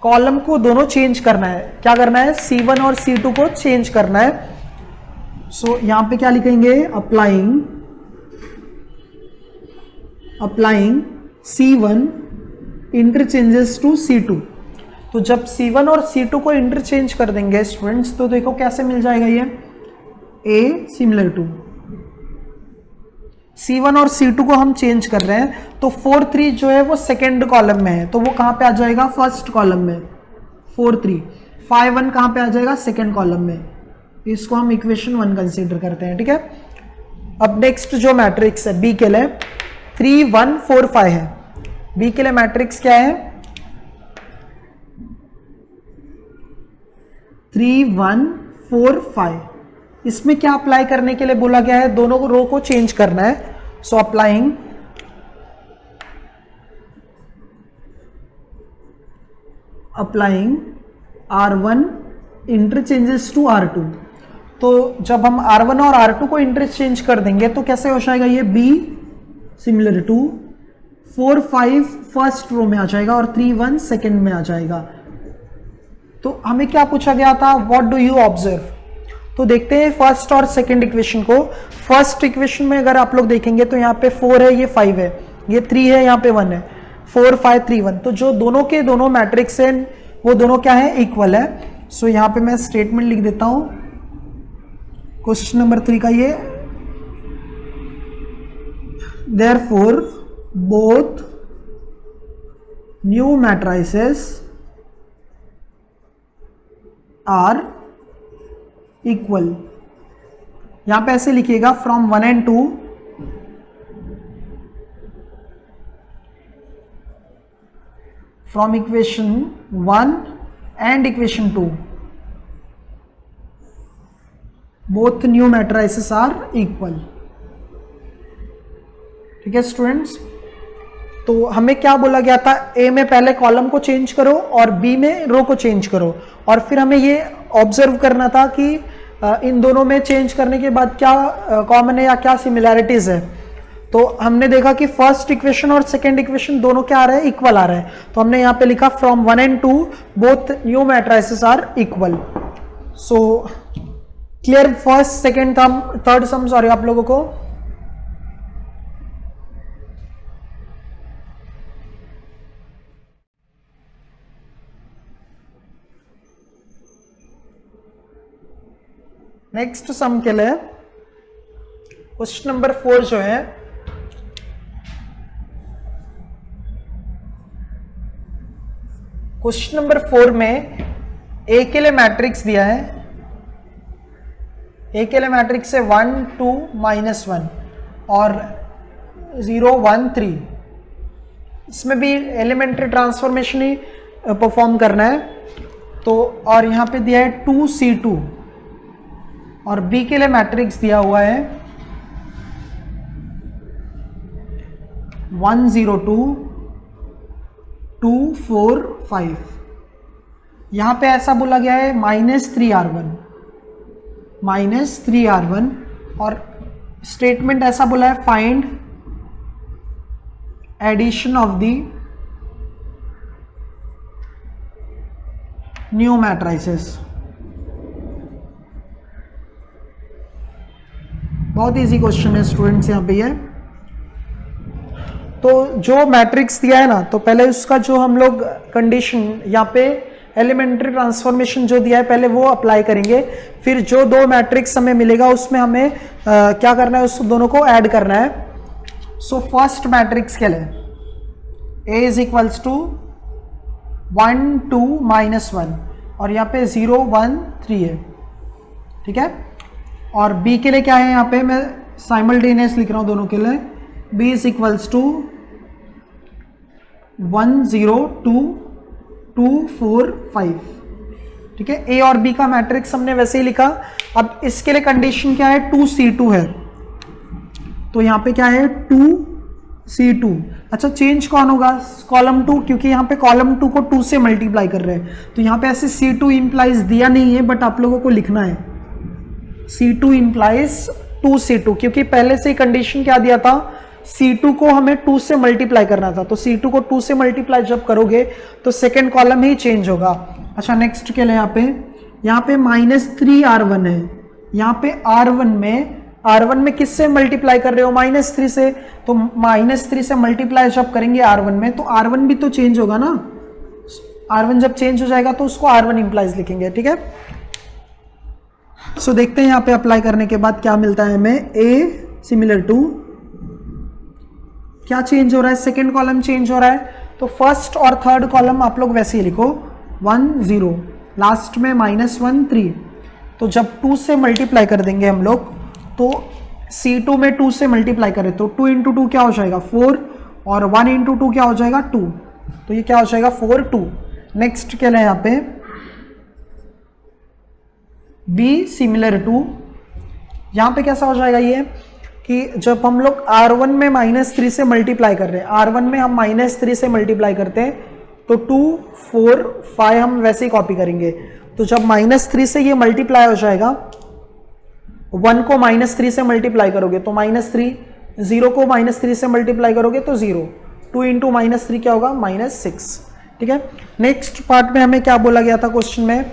कॉलम को दोनों चेंज करना है। क्या करना है, C1 और C2 को चेंज करना है। सो यहां पे क्या लिखेंगे, applying C1 interchanges to C2। तो जब C1 और C2 को इंटरचेंज कर देंगे स्टूडेंट्स, तो देखो कैसे मिल जाएगा ये, A = C1 और C2 को हम चेंज कर रहे हैं, तो 4 3 जो है वो सेकेंड कॉलम में है, तो वो कहाँ पे आ जाएगा, फर्स्ट कॉलम में। 4 3 5 1 कहाँ पे आ जाएगा, सेकेंड कॉलम में। इसको हम इक्वेशन 1 कंसीडर करते हैं, ठीक है। अब नेक्स्ट जो मैट्रिक्स है बी के लिए 3 1 4 5 है। बी के लिए मैट्रिक्स क्या है, 3 1 4 5। इसमें क्या अप्लाई करने के लिए बोला गया है, दोनों को रो को चेंज करना है। So applying R1 interchanges to R2। तो जब हम R1 और R2 को इंटरचेंज कर देंगे तो कैसे हो जाएगा, ये B similar to 4 5 first row में आ जाएगा और 3 1 सेकेंड में आ जाएगा। तो हमें क्या पूछा गया था, व्हाट डू यू ऑब्जर्व। तो देखते हैं फर्स्ट और सेकेंड इक्वेशन को। फर्स्ट इक्वेशन में अगर आप लोग देखेंगे तो यहाँ पे 4 है, ये 5 है, ये 3 है, यहाँ पे 1 है। 4 5 3 1, तो जो दोनों के दोनों मैट्रिक्स हैं वो दोनों क्या है, इक्वल है। सो यहाँ पे मैं स्टेटमेंट लिख देता हूं क्वेश्चन नंबर 3 का, ये therefore both new matrices are equal. यहां पे ऐसे लिखिएगा from 1 and 2 from equation 1 and equation 2 both new matrices are equal. ठीक है स्टूडेंट्स, तो हमें क्या बोला गया था, ए में पहले कॉलम को चेंज करो और बी में रो को चेंज करो, और फिर हमें ये ऑब्जर्व करना था कि इन दोनों में चेंज करने के बाद क्या कॉमन है या क्या सिमिलैरिटीज है। तो हमने देखा कि फर्स्ट इक्वेशन और सेकेंड इक्वेशन दोनों क्या आ रहे हैं, इक्वल आ रहे हैं। तो हमने यहाँ पे लिखा from 1 and 2 both new matrices are equal. So clear first second third some sorry आप लोगों को। नेक्स्ट सम के लिए क्वेश्चन नंबर 4 जो है, क्वेश्चन नंबर 4 में ए के लिए मैट्रिक्स दिया है। ए के लिए मैट्रिक्स है 1 2 -1 और 0 1 3। इसमें भी एलिमेंट्री ट्रांसफॉर्मेशन ही परफॉर्म करना है। तो और यहाँ पे दिया है 2C2 और बी के लिए मैट्रिक्स दिया हुआ है 1 0 2 2 4 5। यहाँ पे ऐसा बोला गया है -3R1 और स्टेटमेंट ऐसा बोला है find addition of the new matrices. बहुत इजी क्वेश्चन है स्टूडेंट्स, यहाँ पे है। तो जो मैट्रिक्स दिया है ना, तो पहले उसका जो हम लोग कंडीशन यहाँ पे एलिमेंट्री ट्रांसफॉर्मेशन जो दिया है पहले वो अप्लाई करेंगे, फिर जो दो मैट्रिक्स हमें मिलेगा उसमें हमें क्या करना है, उस दोनों को ऐड करना है। सो फर्स्ट मैट्रिक्स के लिए A इज इक्वल्स टू 1 2 -1 और यहाँ पे 0 1 3 है, ठीक है। और B के लिए क्या है, यहाँ पे मैं साइमल्टेनियस लिख रहा हूँ दोनों के लिए। B इज इक्वल्स टू 1 0 2 2 4 5, ठीक है। A और B का मैट्रिक्स हमने वैसे ही लिखा। अब इसके लिए कंडीशन क्या है, 2C2 है, तो यहाँ पे क्या है 2C2। अच्छा चेंज कौन होगा, कॉलम 2, क्योंकि यहाँ पे कॉलम 2 को 2 से मल्टीप्लाई कर रहे हैं, तो यहाँ पे ऐसे C2 इंप्लाइज दिया नहीं है, बट आप लोगों को लिखना है C2 इंप्लाइज 2C2, क्योंकि पहले से कंडीशन क्या दिया था, C2 को हमें 2 से मल्टीप्लाई करना था, तो C2 को 2 से मल्टीप्लाई जब करोगे तो सेकेंड कॉलम ही चेंज होगा। अच्छा नेक्स्ट के लिए यहाँ पे -3R1 है। यहाँ पे R1 में किससे मल्टीप्लाई कर रहे हो, -3 से, तो -3 से मल्टीप्लाई जब करेंगे R1 में तो R1 भी तो चेंज होगा ना। R1 जब चेंज हो जाएगा तो उसको R1 इंप्लाइज लिखेंगे, ठीक है। सो देखते हैं यहाँ पे अप्लाई करने के बाद क्या मिलता है हमें। A सिमिलर टू क्या चेंज हो रहा है, सेकेंड कॉलम चेंज हो रहा है, तो फर्स्ट और थर्ड कॉलम आप लोग वैसे ही लिखो 1 0, लास्ट में -1 3। तो जब 2 से मल्टीप्लाई कर देंगे हम लोग, तो C2 में 2 से मल्टीप्लाई करें तो 2 × 2 क्या हो जाएगा 4, और 1 × 2 क्या हो जाएगा 2, तो ये क्या हो जाएगा 4 2। नेक्स्ट क्या है यहाँ पे B सिमिलर टू, यहाँ पे कैसा हो जाएगा ये कि जब हम लोग R1 में -3 से मल्टीप्लाई कर रहे हैं, R1 में हम -3 से मल्टीप्लाई करते हैं तो 2 4 5 हम वैसे ही कॉपी करेंगे। तो जब -3 से ये मल्टीप्लाई हो जाएगा, 1 को -3 से मल्टीप्लाई करोगे तो -3, 0 को -3 से मल्टीप्लाई करोगे तो 0, 2 × -3 क्या होगा -6। ठीक है, नेक्स्ट पार्ट में हमें क्या बोला गया था क्वेश्चन में,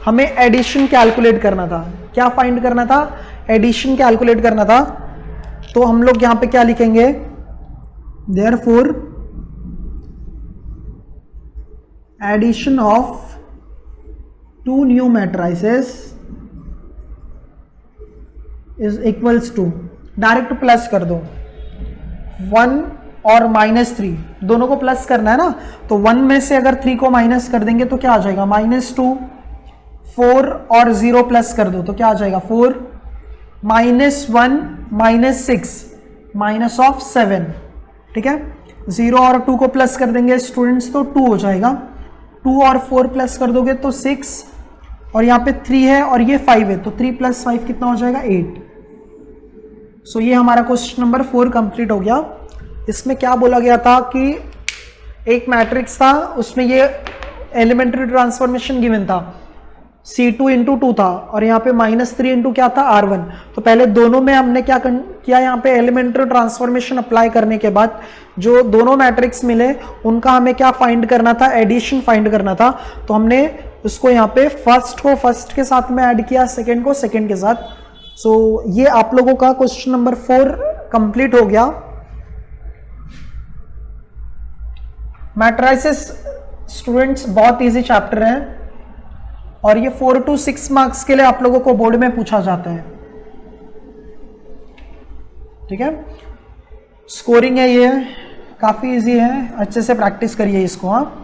हमें एडिशन कैलकुलेट करना था। क्या फाइंड करना था, एडिशन कैलकुलेट करना था। तो हम लोग यहां पे क्या लिखेंगे, therefore addition of 2 new matrices is equals to, direct plus कर दो, 1 और -3 दोनों को प्लस करना है ना, तो 1 में से अगर 3 को माइनस कर देंगे तो क्या आ जाएगा -2, 4 और 0 प्लस कर दो तो क्या आ जाएगा 4, -1 -6 -7। ठीक है, 0 और 2 को प्लस कर देंगे स्टूडेंट्स तो 2 हो जाएगा, 2 और 4 प्लस कर दोगे तो 6, और यहाँ पे 3 है और ये 5 है, तो 3 + 5 कितना हो जाएगा 8। सो ये हमारा क्वेश्चन नंबर 4 कंप्लीट हो गया। इसमें क्या बोला गया था कि एक मैट्रिक्स था, उसमें ये एलिमेंट्री ट्रांसफॉर्मेशन गिवन था, C2 × 2 था, और यहाँ पे -3 × क्या था R1। तो पहले दोनों में हमने क्या किया, यहाँ पे एलिमेंट्री ट्रांसफॉर्मेशन अप्लाई करने के बाद जो दोनों मैट्रिक्स मिले उनका हमें क्या फाइंड करना था, एडिशन फाइंड करना था। तो हमने उसको यहाँ पे फर्स्ट को फर्स्ट के साथ में ऐड किया, सेकेंड को सेकेंड के साथ। सो ये आप लोगों का क्वेश्चन नंबर 4 कंप्लीट हो गया। मैट्रिसेस स्टूडेंट्स बहुत इजी चैप्टर है, और ये 4 to 6 मार्क्स के लिए आप लोगों को बोर्ड में पूछा जाता है। ठीक है, स्कोरिंग है, ये काफी इजी है, अच्छे से प्रैक्टिस करिए इसको। हाँ,